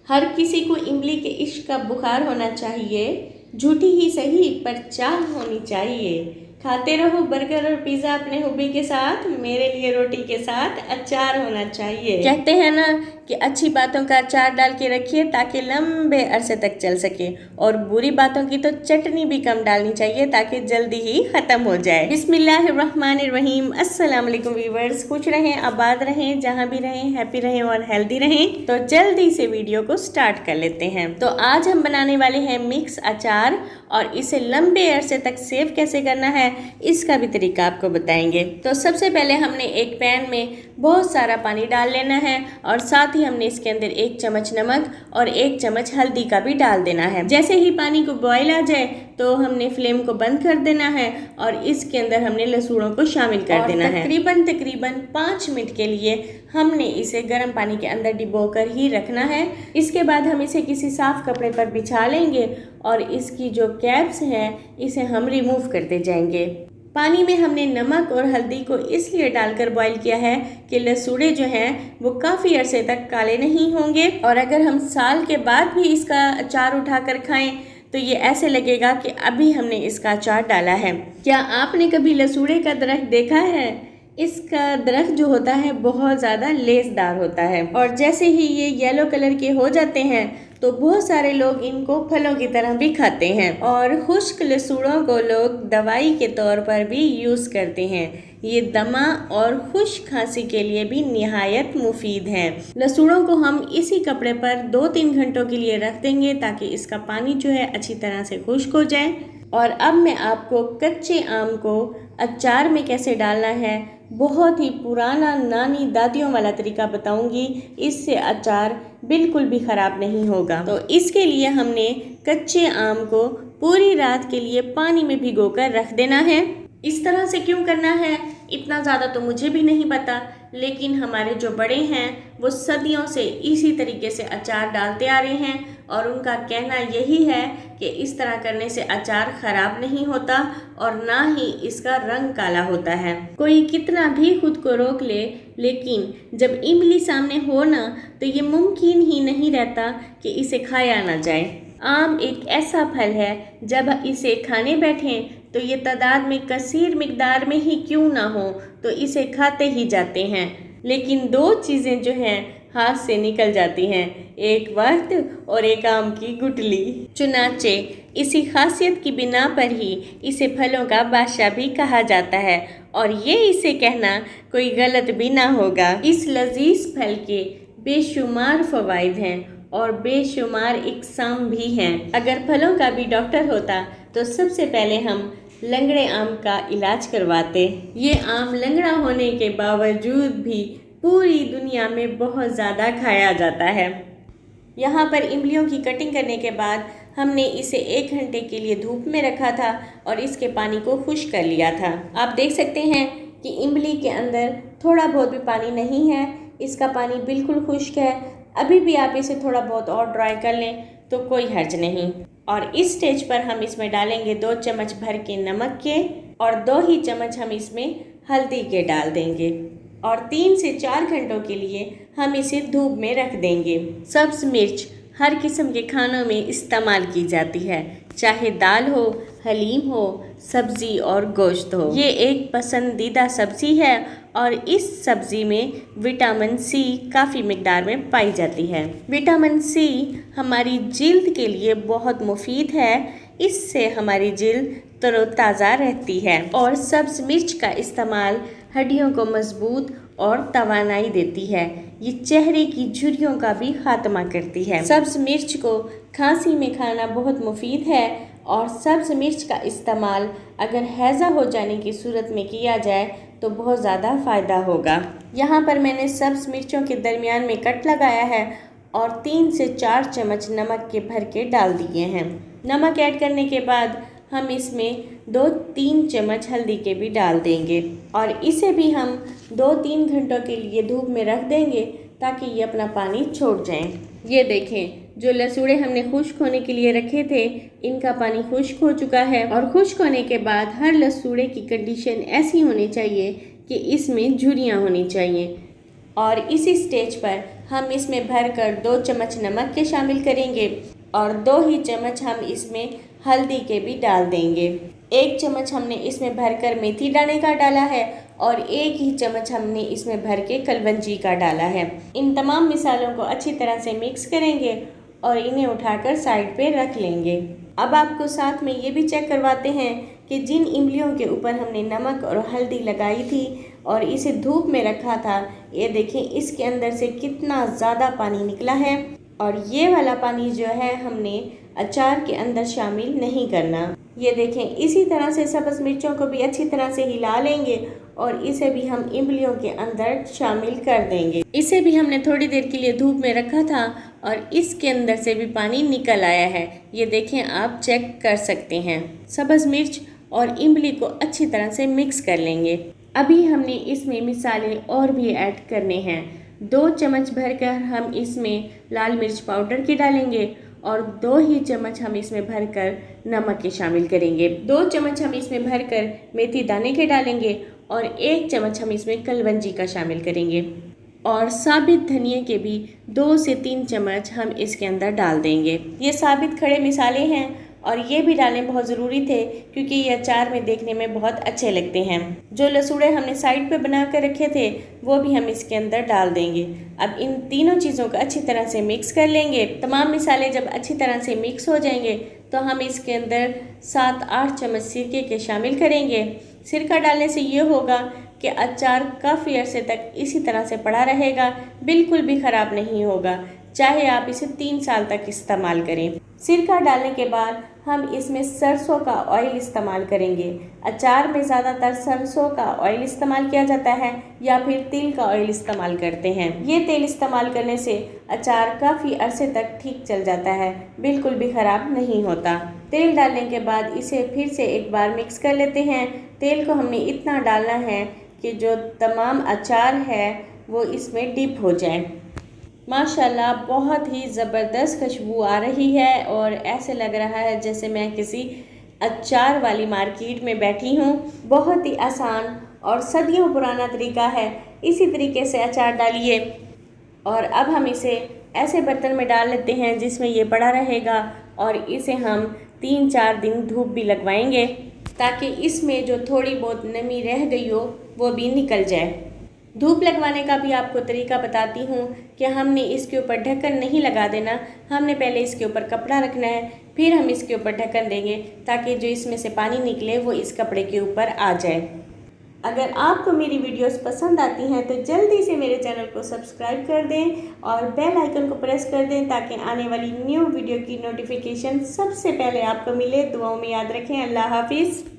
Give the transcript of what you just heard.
हर किसी को इमली के इश्क का बुखार होना चाहिए, झूठी ही सही पर चाह होनी चाहिए। खाते रहो बर्गर और पिज़्ज़ा अपने हुब्बी के साथ, मेरे लिए रोटी के साथ अचार होना चाहिए। कहते हैं ना कि अच्छी बातों का अचार डाल के रखिए ताकि लंबे अरसे तक चल सके, और बुरी बातों की तो चटनी भी कम डालनी चाहिए ताकि जल्दी ही ख़त्म हो जाए। बिस्मिल्लाहिर्रहमानिर्रहीम। अस्सलाम वालेकुम व्यूअर्स, खुश रहें, आबाद रहें, जहाँ भी रहें, हैप्पी रहें और हेल्दी रहें। तो जल्दी से वीडियो को स्टार्ट कर लेते हैं। तो आज हम बनाने वाले हैं मिक्स अचार, और इसे लंबे अरसे तक सेव कैसे करना है इसका भी तरीका आपको बताएंगे। तो सबसे पहले हमने एक पैन में बहुत सारा पानी डाल लेना है, और साथ ही हमने इसके अंदर 1 चम्मच नमक और 1 चम्मच हल्दी का भी डाल देना है। जैसे ही पानी को बॉयल आ जाए तो हमने फ्लेम को बंद कर देना है, और इसके अंदर हमने लहसुनों को शामिल कर देना है। तकरीबन 5 मिनट के लिए हमने इसे गर्म पानी के अंदर डिबोकर ही रखना है। इसके बाद हम इसे किसी साफ कपड़े पर बिछा लेंगे, और इसकी जो कैप्स हैं इसे हम रिमूव करते जाएंगे। पानी में हमने नमक और हल्दी को इसलिए डालकर बॉईल किया है कि लसूड़े जो हैं वो काफ़ी अरसे तक काले नहीं होंगे, और अगर हम साल के बाद भी इसका अचार उठाकर खाएं तो ये ऐसे लगेगा कि अभी हमने इसका अचार डाला है। क्या आपने कभी लसूड़े का दरख्त देखा है? इसका दरख्त जो होता है बहुत ज़्यादा लेसदार होता है, और जैसे ही ये येलो कलर के हो जाते हैं तो बहुत सारे लोग इनको फलों की तरह भी खाते हैं, और खुश्क लसूड़ों को लोग दवाई के तौर पर भी यूज़ करते हैं। ये दमा और खुश्क खांसी के लिए भी निहायत मुफीद हैं। लसूड़ों को हम इसी कपड़े पर 2-3 घंटों के लिए रख देंगे ताकि इसका पानी जो है अच्छी तरह से खुश्क हो जाए। और अब मैं आपको कच्चे आम को अचार में कैसे डालना है बहुत ही पुराना नानी दादियों वाला तरीका बताऊंगी। इससे अचार बिल्कुल भी ख़राब नहीं होगा। तो इसके लिए हमने कच्चे आम को पूरी रात के लिए पानी में भिगोकर रख देना है। इस तरह से क्यों करना है इतना ज़्यादा तो मुझे भी नहीं पता, लेकिन हमारे जो बड़े हैं वो सदियों से इसी तरीके से अचार डालते आ रहे हैं, और उनका कहना यही है कि इस तरह करने से अचार ख़राब नहीं होता और ना ही इसका रंग काला होता है। कोई कितना भी खुद को रोक ले, लेकिन जब इमली सामने हो ना तो ये मुमकिन ही नहीं रहता कि इसे खाया ना जाए। आम एक ऐसा फल है जब इसे खाने बैठें तो ये तादाद में कसीर मिकदार में ही क्यों ना हो तो इसे खाते ही जाते हैं, लेकिन 2 चीज़ें जो हैं हाथ से निकल जाती हैं, एक वक्त और एक आम की गुठली। चुनाचे इसी खासियत की बिना पर ही इसे फलों का बादशाह भी कहा जाता है, और ये इसे कहना कोई गलत भी ना होगा। इस लजीज फल के बेशुमार फ़वाइद हैं और बेशुमार इकसाम भी हैं। अगर फलों का भी डॉक्टर होता तो सबसे पहले हम लंगड़े आम का इलाज करवाते। ये आम लंगड़ा होने के बावजूद भी पूरी दुनिया में बहुत ज़्यादा खाया जाता है। यहाँ पर इमलियों की कटिंग करने के बाद हमने इसे 1 घंटे के लिए धूप में रखा था और इसके पानी को खुश्क कर लिया था। आप देख सकते हैं कि इमली के अंदर थोड़ा बहुत भी पानी नहीं है, इसका पानी बिल्कुल खुश्क है। अभी भी आप इसे थोड़ा बहुत और ड्राई कर लें तो कोई हर्ज नहीं। और इस स्टेज पर हम इसमें डालेंगे 2 चम्मच भर के नमक के, और 2 ही चम्मच हम इसमें हल्दी के डाल देंगे, और 3 से 4 घंटों के लिए हम इसे धूप में रख देंगे। सब्ज़ मिर्च हर किस्म के खानों में इस्तेमाल की जाती है, चाहे दाल हो, हलीम हो, सब्ज़ी और गोश्त हो। ये एक पसंदीदा सब्ज़ी है और इस सब्ज़ी में विटामिन सी काफ़ी मिकदार में पाई जाती है। विटामिन सी हमारी जिल्द के लिए बहुत मुफीद है, इससे हमारी जिल्द तरोताज़ा रहती है। और सब्ज़ मिर्च का इस्तेमाल हड्डियों को मजबूत और तवानाई देती है। ये चेहरे की झुर्रियों का भी खात्मा करती है। सब्ज़ मिर्च को खांसी में खाना बहुत मुफीद है, और सब्ज़ मिर्च का इस्तेमाल अगर हैज़ा हो जाने की सूरत में किया जाए तो बहुत ज़्यादा फ़ायदा होगा। यहाँ पर मैंने सब्ज़ मिर्चों के दरमियान में कट लगाया है और 3 से 4 चम्मच नमक के भर के डाल दिए हैं। नमक ऐड करने के बाद हम इसमें 2-3 चम्मच हल्दी के भी डाल देंगे, और इसे भी हम 2-3 घंटों के लिए धूप में रख देंगे ताकि ये अपना पानी छोड़ जाएं। ये देखें, जो लसूड़े हमने खुश्क होने के लिए रखे थे इनका पानी खुश्क हो चुका है, और खुश्क होने के बाद हर लसूड़े की कंडीशन ऐसी होनी चाहिए कि इसमें झुर्रियाँ होनी चाहिए, और इसी स्टेज पर हम इसमें भरकर 2 चम्मच नमक के शामिल करेंगे और 2 ही चम्मच हम इसमें हल्दी के भी डाल देंगे। 1 चम्मच हमने इसमें भरकर मेथी दाने का डाला है और 1 ही चम्मच हमने इसमें भर के कलवंजी का डाला है। इन तमाम मिसालों को अच्छी तरह से मिक्स करेंगे और इन्हें उठाकर साइड पे रख लेंगे। अब आपको साथ में ये भी चेक करवाते हैं कि जिन इमलियों के ऊपर हमने नमक और हल्दी लगाई थी और इसे धूप में रखा था, ये देखें इसके अंदर से कितना ज़्यादा पानी निकला है। और ये वाला पानी जो है हमने अचार के अंदर शामिल नहीं करना। ये देखें इसी तरह से सब्ज़ मिर्चों को भी अच्छी तरह से हिला लेंगे और इसे भी हम इमलियों के अंदर शामिल कर देंगे। इसे भी हमने थोड़ी देर के लिए धूप में रखा था और इसके अंदर से भी पानी निकल आया है। ये देखें आप चेक कर सकते हैं। सब्ज़ मिर्च और इमली को अच्छी तरह से मिक्स कर लेंगे। अभी हमने इसमें मिसाले और भी ऐड करने हैं। 2 चम्मच भरकर हम इसमें लाल मिर्च पाउडर की डालेंगे और 2 ही चम्मच हम इसमें भरकर नमक के शामिल करेंगे। 2 चम्मच हम इसमें भरकर मेथी दाने के डालेंगे और 1 चम्मच हम इसमें कलवंजी का शामिल करेंगे और साबित धनिए के भी 2 से 3 चम्मच हम इसके अंदर डाल देंगे। ये साबित खड़े मिसाले हैं और ये भी डालने बहुत ज़रूरी थे क्योंकि ये अचार में देखने में बहुत अच्छे लगते हैं। जो लसूड़े हमने साइड पे बना कर रखे थे वो भी हम इसके अंदर डाल देंगे। अब इन तीनों चीज़ों को अच्छी तरह से मिक्स कर लेंगे। तमाम मिसाले जब अच्छी तरह से मिक्स हो जाएंगे तो हम इसके अंदर 7-8 चम्मच सिरके के शामिल करेंगे। सिरका डालने से ये होगा कि अचार काफ़ी अरसे तक इसी तरह से पड़ा रहेगा, बिल्कुल भी ख़राब नहीं होगा, चाहे आप इसे 3 साल तक इस्तेमाल करें। सिरका डालने के बाद हम इसमें सरसों का ऑयल इस्तेमाल करेंगे। अचार में ज़्यादातर सरसों का ऑयल इस्तेमाल किया जाता है या फिर तिल का ऑयल इस्तेमाल करते हैं। ये तेल इस्तेमाल करने से अचार काफ़ी अरसे तक ठीक चल जाता है, बिल्कुल भी ख़राब नहीं होता। तेल डालने के बाद इसे फिर से एक बार मिक्स कर लेते हैं। तेल को हमने इतना डालना है कि जो तमाम अचार है वो इसमें डिप हो जाए। माशाल्लाह बहुत ही ज़बरदस्त खुशबू आ रही है और ऐसे लग रहा है जैसे मैं किसी अचार वाली मार्केट में बैठी हूँ। बहुत ही आसान और सदियों पुराना तरीका है। इसी तरीके से अचार डालिए और अब हम इसे ऐसे बर्तन में डाल लेते हैं जिसमें ये पड़ा रहेगा और इसे हम 3-4 दिन धूप भी लगवाएंगे ताकि इसमें जो थोड़ी बहुत नमी रह गई हो वो भी निकल जाए। धूप लगवाने का भी आपको तरीका बताती हूँ कि हमने इसके ऊपर ढक्कन नहीं लगा देना। हमने पहले इसके ऊपर कपड़ा रखना है, फिर हम इसके ऊपर ढक्कन देंगे ताकि जो इसमें से पानी निकले वो इस कपड़े के ऊपर आ जाए। अगर आपको मेरी वीडियोस पसंद आती हैं तो जल्दी से मेरे चैनल को सब्सक्राइब कर दें और बेल आइकन को प्रेस कर दें ताकि आने वाली न्यू वीडियो की नोटिफिकेशन सबसे पहले आपको मिले। दुआओं में याद रखें। अल्लाह हाफिज़।